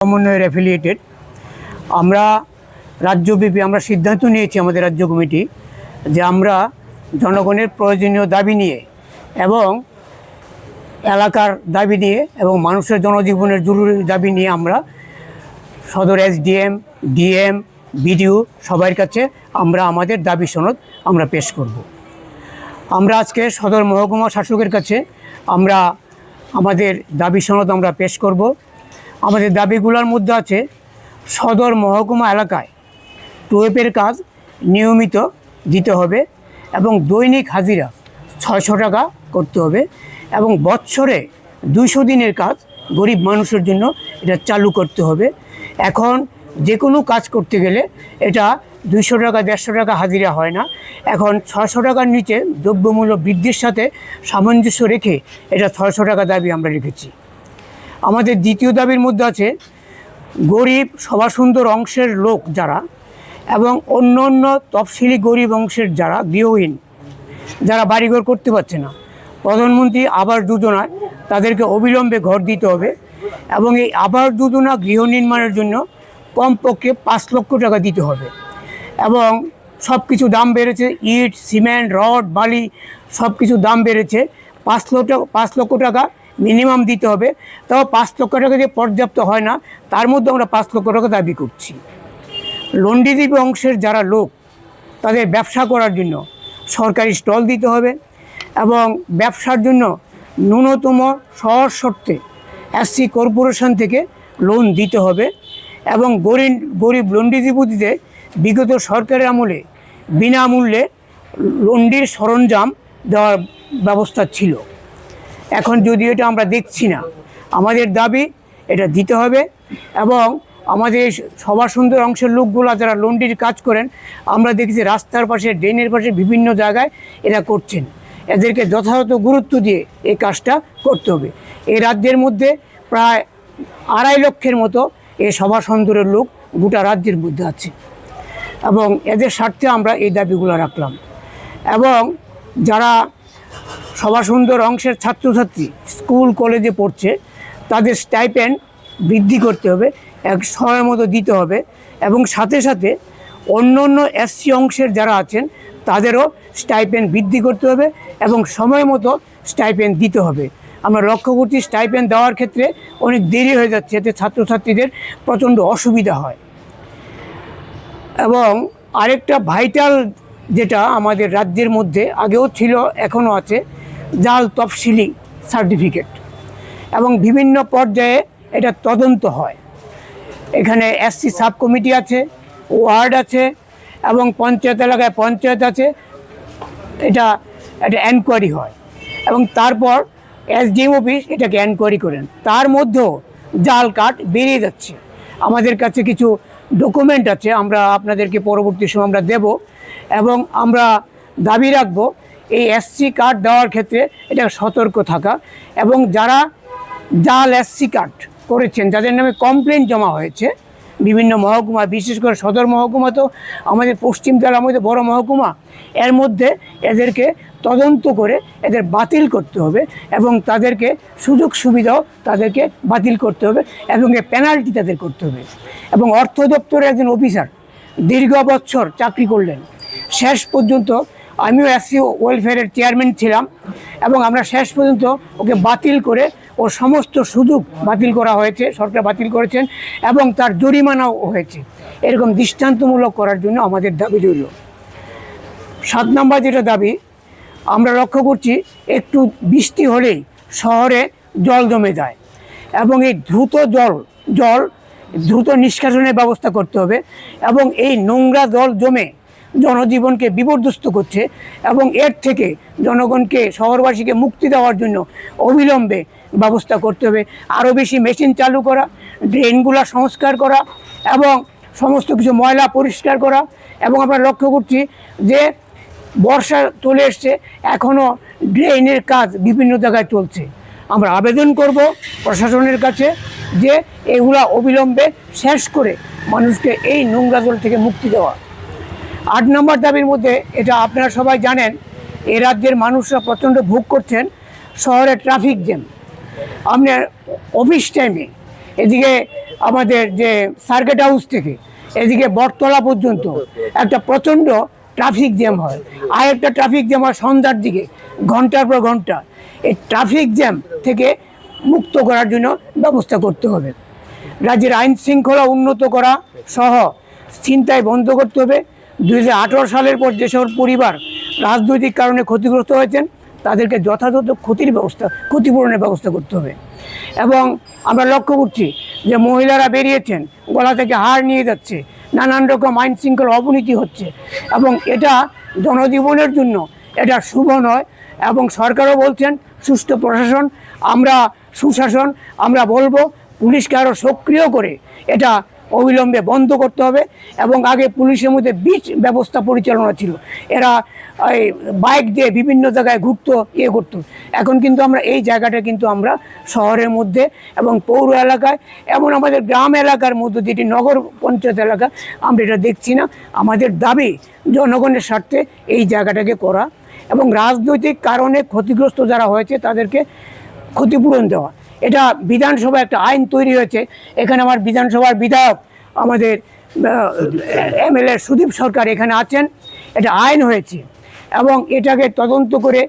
সমন্বয়ের অ্যাফিলিয়েটেড আমরা রাজ্যব্যাপী আমরা সিদ্ধান্ত নিয়েছি আমাদের রাজ্য কমিটি যে আমরা জনগণের প্রয়োজনীয় দাবি নিয়ে এবং এলাকার দাবি নিয়ে এবং মানুষের জনজীবনের জরুরি দাবি নিয়ে আমরা সদর এসডিএম ডিএম বিডিও সবার কাছে আমরা আমাদের দাবি সনদ আমরা পেশ করব। আমরা আজকে সদর মহকুমা শাসকের কাছে আমরা আমাদের দাবি সনদ আমরা পেশ করব। আমাদের দাবিগুলোর মধ্যে আছে সদর মহকুমা এলাকায় টুয়েপের কাজ নিয়মিত দিতে হবে এবং দৈনিক হাজিরা 600 টাকা করতে হবে এবং বৎসরে 200 দিনের কাজ গরিব মানুষের জন্য এটা চালু করতে হবে। এখন যে কোনো কাজ করতে গেলে এটা 200 টাকা 150 টাকা হাজিরা হয় না, এখন 600 টাকার নিচে দ্রব্যমূল্য বৃদ্ধির সাথে সামঞ্জস্য রেখে এটা 600 টাকা দাবি আমরা রেখেছি। আমাদের দ্বিতীয় দাবির মধ্যে আছে গরিব সবাসুন্দর অংশের লোক যারা এবং অন্য অন্য তফসিলি গরিব অংশের যারা গৃহহীন, যারা বাড়িঘর করতে পারছে না, প্রধানমন্ত্রী আবাস যোজনায় তাদেরকে অবিলম্বে ঘর দিতে হবে এবং এই আবাস যোজনা গৃহ নির্মাণের জন্য কমপক্ষে 5 লক্ষ টাকা দিতে হবে এবং সব কিছু দাম বেড়েছে, ইট সিমেন্ট রড বালি সব কিছু দাম বেড়েছে। 5 লক্ষ টাকা মিনিমাম দিতে হবে। তাও 5 লক্ষ টাকা যে পর্যাপ্ত হয় না, তার মধ্যে আমরা 5 লক্ষ টাকা দাবি করছি। লন্ডিদ্বীপ অংশের যারা লোক তাদের ব্যবসা করার জন্য সরকারি স্টল দিতে হবে এবং ব্যবসার জন্য ন্যূনতম সহজ শর্তে এসসি কর্পোরেশন থেকে লোন দিতে হবে এবং গরিব লন্ডিদ্বীপীদের বিগত সরকারের আমলে বিনামূল্যে লন্ডির সরঞ্জাম দেওয়ার ব্যবস্থা ছিল। এখন যদিও এটা আমরা দেখছি না, আমাদের দাবি এটা দিতে হবে এবং আমাদের সবাসুন্দর অংশের লোকগুলো যারা লন্ডির কাজ করেন আমরা দেখেছি রাস্তার পাশে ড্রেনের পাশে বিভিন্ন জায়গায় এরা করছেন, এদেরকে যথাযথ গুরুত্ব দিয়ে এই কাজটা করতে হবে। এই রাজ্যের মধ্যে প্রায় 2.5 লক্ষের মতো এই সবাসুন্দরের লোক গোটা রাজ্যের মধ্যে আছে এবং এদের স্বার্থে আমরা এই দাবিগুলো রাখলাম। এবং যারা সবাসুন্দর অংশের ছাত্রছাত্রী স্কুল কলেজে পড়ছে তাদের স্টাইপেন্ড বৃদ্ধি করতে হবে, সময় মতো দিতে হবে এবং সাথে সাথে অন্য অন্য এসসি অংশের যারা আছেন তাদেরও স্টাইপেন্ড বৃদ্ধি করতে হবে এবং সময় মতো স্টাইপেন্ড দিতে হবে। আমরা লক্ষ্য করছি স্টাইপেন্ড দেওয়ার ক্ষেত্রে অনেক দেরি হয়ে যাচ্ছে, এতে ছাত্রছাত্রীদের প্রচণ্ড অসুবিধা হয়। এবং আরেকটা ভাইটাল যেটা আমাদের রাজ্যের মধ্যে আগেও ছিল এখনও আছে, জাল তফসিলি সার্টিফিকেট এবং বিভিন্ন পর্যায়ে এটা তদন্ত হয়। এখানে এসসি সাব কমিটি আছে, ওয়ার্ড আছে এবং পঞ্চায়েত এলাকায় পঞ্চায়েত আছে, এটা এনকোয়ারি হয় এবং তারপর এসডিএম অফিস এটাকে এনকোয়ারি করেন। তার মধ্যেও জাল কার্ড বেরিয়ে যাচ্ছে। আমাদের কাছে কিছু ডকুমেন্ট আছে, আমরা আপনাদেরকে পরবর্তী সময় আমরা দেব এবং আমরা দাবি রাখবো এই এসসি কার্ড দেওয়ার ক্ষেত্রে এটা সতর্ক থাকা এবং যারা জাল এসসি কার্ড করেছেন, যাদের নামে কমপ্লেন জমা হয়েছে বিভিন্ন মহকুমা, বিশেষ করে সদর মহকুমা তো আমাদের পশ্চিম জেলার মধ্যে বড় মহকুমা, এর মধ্যে এদেরকে তদন্ত করে এদের বাতিল করতে হবে এবং তাদেরকে সুযোগ সুবিধাও তাদেরকে বাতিল করতে হবে এবং পেনাল্টি তাদের করতে হবে। এবং অর্থ দপ্তরের একজন অফিসার দীর্ঘ বছর চাকরি করলেন, শেষ পর্যন্ত আমিও এসসি ওয়েলফেয়ারের চেয়ারম্যান ছিলাম এবং আমরা শেষ পর্যন্ত ওকে বাতিল করে ওর সমস্ত সুযোগ বাতিল করা হয়েছে, সরকার বাতিল করেছেন এবং তার জরিমানাও হয়েছে। এরকম দৃষ্টান্তমূলক করার জন্য আমাদের দাবি রইল। 7 নম্বর যেটা দাবি, আমরা লক্ষ্য করছি একটু বৃষ্টি হলেই শহরে জল জমে যায় এবং এই জল দ্রুত নিষ্কাশনের ব্যবস্থা করতে হবে এবং এই নোংরা জল জমে জনজীবনকে বিপর্যস্ত করছে এবং এর থেকে জনগণকে শহরবাসীকে মুক্তি দেওয়ার জন্য অবিলম্বে ব্যবস্থা করতে হবে। আরও বেশি মেশিন চালু করা, ড্রেনগুলো সংস্কার করা এবং সমস্ত কিছু ময়লা পরিষ্কার করা। এবং আমরা লক্ষ্য করছি যে বর্ষা চলে এসছে, এখনও ড্রেনের কাজ বিভিন্ন জায়গায় চলছে। আমরা আবেদন করব প্রশাসনের কাছে যে এগুলা অবিলম্বে শেষ করে মানুষকে এই নোংরা জল থেকে মুক্তি দেওয়া। 8 নম্বর দাবির মধ্যে, এটা আপনারা সবাই জানেন, এ রাজ্যের মানুষরা প্রচণ্ড ভোগ করছেন শহরে ট্রাফিক জ্যাম। আপনার অফিস টাইমে এদিকে আমাদের যে সার্কিট হাউস থেকে এদিকে বটতলা পর্যন্ত একটা প্রচণ্ড ট্রাফিক জ্যাম হয়। আর একটা ট্রাফিক জ্যাম হয় সন্ধ্যার দিকে, ঘন্টার পর ঘন্টা। এই ট্রাফিক জ্যাম থেকে মুক্ত করার জন্য ব্যবস্থা করতে হবে। রাজ্যের আইন শৃঙ্খলা উন্নত করা সহ ছিনতাই বন্ধ করতে হবে। 2018 সালের পর যেসব পরিবার রাজনৈতিক কারণে ক্ষতিগ্রস্ত হয়েছেন তাদেরকে যথাযথ ক্ষতিপূরণের ব্যবস্থা করতে হবে। এবং আমরা লক্ষ্য করছি যে মহিলারা বেরিয়েছেন, গলা থেকে হার নিয়ে যাচ্ছে, নানান রকম আইন শৃঙ্খলা অবনতি হচ্ছে, এবং এটা জনজীবনের জন্য এটা শুভ নয়। এবং সরকারও বলছেন সুষ্ঠু প্রশাসন, আমরা সুশাসন, আমরা বলবো পুলিশকে আরও সক্রিয় করে এটা অবিলম্বে বন্ধ করতে হবে। এবং আগে পুলিশের মধ্যে বিচ ব্যবস্থা পরিচালনা ছিল, এরা এই বাইক দিয়ে বিভিন্ন জায়গায় ঘুরতো, করতো। এখন কিন্তু আমরা এই জায়গাটা কিন্তু আমরা শহরের মধ্যে এবং পৌর এলাকায় এবং আমাদের গ্রাম এলাকার মধ্যে, যেটি নগর পঞ্চায়েত এলাকা, আমরা এটা দেখছি না। আমাদের দাবি জনগণের স্বার্থে এই জায়গাটাকে করা এবং রাজনৈতিক কারণে ক্ষতিগ্রস্ত যারা হয়েছে তাদেরকে ক্ষতিপূরণ দেওয়া। এটা বিধানসভায় একটা আইন তৈরি হয়েছে। এখানে আমার বিধানসভার বিধায়ক আমাদের MLA সুদীপ সরকার এখানে আছেন। এটা আইন হয়েছে এবং এটাকে তদন্ত করে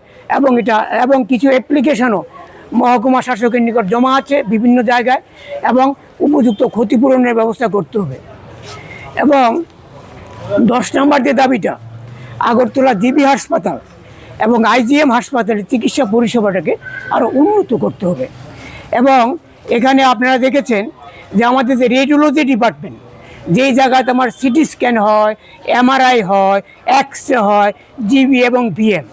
এবং কিছু অ্যাপ্লিকেশনও মহকুমা শাসকের নিকট জমা আছে বিভিন্ন জায়গায়, এবং উপযুক্ত ক্ষতিপূরণের ব্যবস্থা করতে হবে। এবং 10 নম্বর যে দাবিটা, আগরতলা জিবি হাসপাতাল এবং IGM হাসপাতালের চিকিৎসা পরিষেবাটাকে আরও উন্নত করতে হবে। এবং এখানে আপনারা দেখেছেন যে আমাদের যে রেডিওলজি ডিপার্টমেন্ট, যেই জায়গাতে আমার সিটি স্ক্যান হয়, MRI হয়, এক্সরে হয়, জিবি এবং VM,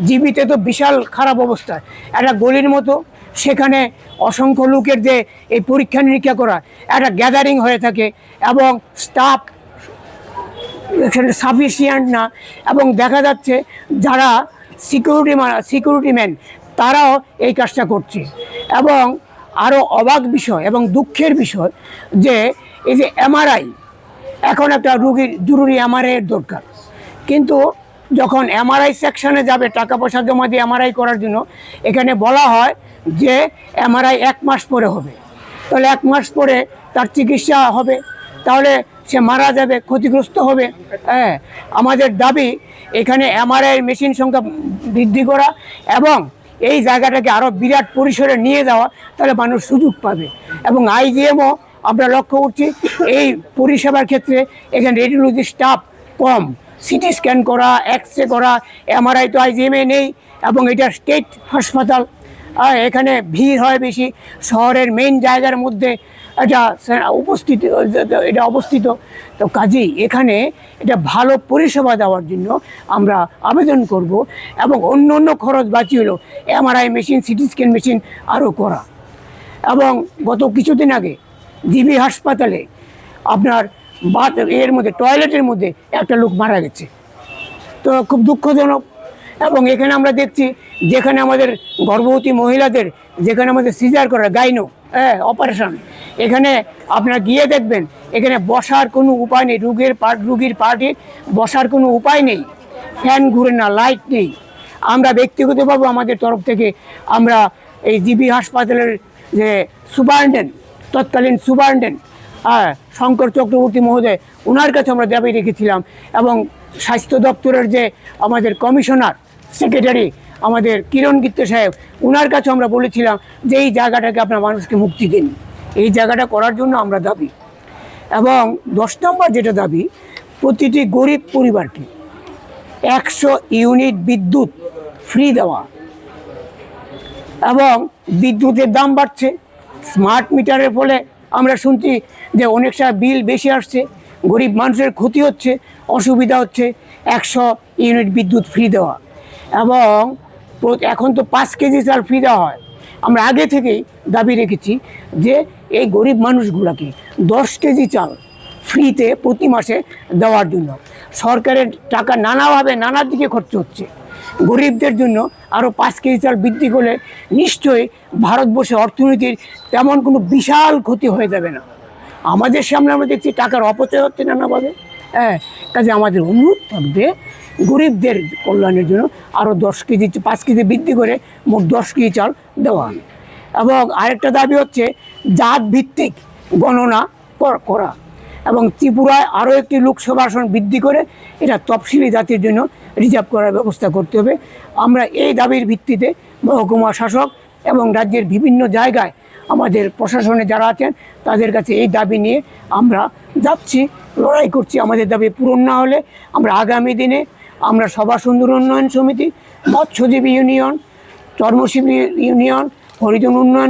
জিবিতে তো বিশাল খারাপ অবস্থা, একটা গলির মতো। সেখানে অসংখ্য লোকের যে এই পরীক্ষা নিরীক্ষা করা, একটা গ্যাদারিং হয়ে থাকে এবং স্টাফ এখানে সাফিসিয়েন্ট না। এবং দেখা যাচ্ছে যারা সিকিউরিটি ম্যান তারাও এই কাজটা করছে। এবং আরও অবাক বিষয় এবং দুঃখের বিষয় যে এই যে MRI, এখন একটা রুগীর জরুরি MRI এর দরকার, কিন্তু যখন MRI সেকশনে যাবে টাকা পয়সা জমা দিয়ে MRI করার জন্য, এখানে বলা হয় যে MRI 1 মাস পরে হবে। তাহলে 1 মাস পরে তার চিকিৎসা হবে, তাহলে সে মারা যাবে, ক্ষতিগ্রস্ত হবে। হ্যাঁ, আমাদের দাবি এখানে MRI মেশিন সংখ্যা বৃদ্ধি করা এবং এই জায়গাটাকে আরও বিরাট পরিসরে নিয়ে যাওয়া, তাহলে মানুষ সুযোগ পাবে। এবং IGMও আমরা লক্ষ্য করছি এই পরিষেবার ক্ষেত্রে এখানে রেডিওলজি স্টাফ কম, সিটি স্ক্যান করা, এক্সরে করা, MRI তো IGMে নেই। এবং এটা স্টেট হাসপাতাল, এখানে ভিড় হয় বেশি, শহরের মেইন জায়গার মধ্যে এটা অবস্থিত। তো কাজেই এখানে এটা ভালো পরিষেবা দেওয়ার জন্য আমরা আবেদন করব। এবং অন্য খরচ বাঁচিয়ে হলো MRI machine, CT scan machine আরও করা। এবং গত কিছুদিন আগে জিবি হাসপাতালে আপনার এর মধ্যে টয়লেটের মধ্যে একটা লোক মারা গেছে, তো খুব দুঃখজনক। এবং এখানে আমরা দেখছি যেখানে আমাদের গর্ভবতী মহিলাদের, যেখানে আমাদের সিজার করা গাইনো অপারেশন, এখানে আপনারা গিয়ে দেখবেন এখানে বসার কোনো উপায় নেই, রুগীর পার্টে বসার কোনো উপায় নেই, ফ্যান ঘুরে না, লাইট নেই। আমরা ব্যক্তিগতভাবে আমাদের তরফ থেকে আমরা এই জিবি হাসপাতালের যে তৎকালীন সুপারিনটেন্ডেন্ট শঙ্কর চক্রবর্তী মহোদয়, ওনার কাছে আমরা দাবি রেখেছিলাম। এবং স্বাস্থ্য দপ্তরের যে আমাদের কমিশনার সেক্রেটারি আমাদের কিরণ গিত্ত সাহেব, ওনার কাছে আমরা বলেছিলাম যে এই জায়গাটাকে আপনার মানুষকে মুক্তি দিন, এই জায়গাটা করার জন্য আমরা দাবি। এবং 10 নম্বর যেটা দাবি, প্রতিটি গরিব পরিবারকে 100 ইউনিট বিদ্যুৎ ফ্রি দেওয়া। এবং বিদ্যুতের দাম বাড়ছে, স্মার্ট মিটারের ফলে আমরা শুনছি যে অনেক সময় বিল বেশি আসছে, গরিব মানুষের ক্ষতি হচ্ছে, অসুবিধা হচ্ছে। 100 ইউনিট বিদ্যুৎ ফ্রি দেওয়া। এবং এখন তো 5 কেজি চাল ফ্রি দেওয়া হয়। আমরা আগে থেকেই দাবি রেখেছি যে এই গরিব মানুষগুলোকে 10 কেজি চাল ফ্রিতে প্রতি মাসে দেওয়ার জন্য। সরকারের টাকা নানাভাবে নানা দিকে খরচ হচ্ছে, গরিবদের জন্য আরও 5 কেজি চাল বৃদ্ধি করলে নিশ্চয়ই ভারতবর্ষে অর্থনীতির তেমন কোনো বিশাল ক্ষতি হয়ে যাবে না। আমাদের সামনে আমরা দেখছি টাকার অপচয় হচ্ছে নানাভাবে। কাজে আমাদের অনুরোধ থাকবে গরিবদের কল্যাণের জন্য আরও 5 কেজি বৃদ্ধি করে মোট 10 কেজি চাল দেওয়া। এবং আরেকটা দাবি হচ্ছে জাত ভিত্তিক গণনা করা এবং ত্রিপুরায় আরও একটি লোকসভা আসন বৃদ্ধি করে এটা তফসিলি জাতির জন্য রিজার্ভ করার ব্যবস্থা করতে হবে। আমরা এই দাবির ভিত্তিতে মহকুমা শাসক এবং রাজ্যের বিভিন্ন জায়গায় আমাদের প্রশাসনে যারা আছেন তাদের কাছে এই দাবি নিয়ে আমরা যাচ্ছি, লড়াই করছি। আমাদের দাবি পূরণ না হলে আমরা আগামী দিনে আমরা সভা সুন্দর উন্নয়ন সমিতি, মৎস্যজীবী ইউনিয়ন, চর্মজীবী ইউনিয়ন, হরিজন উন্নয়ন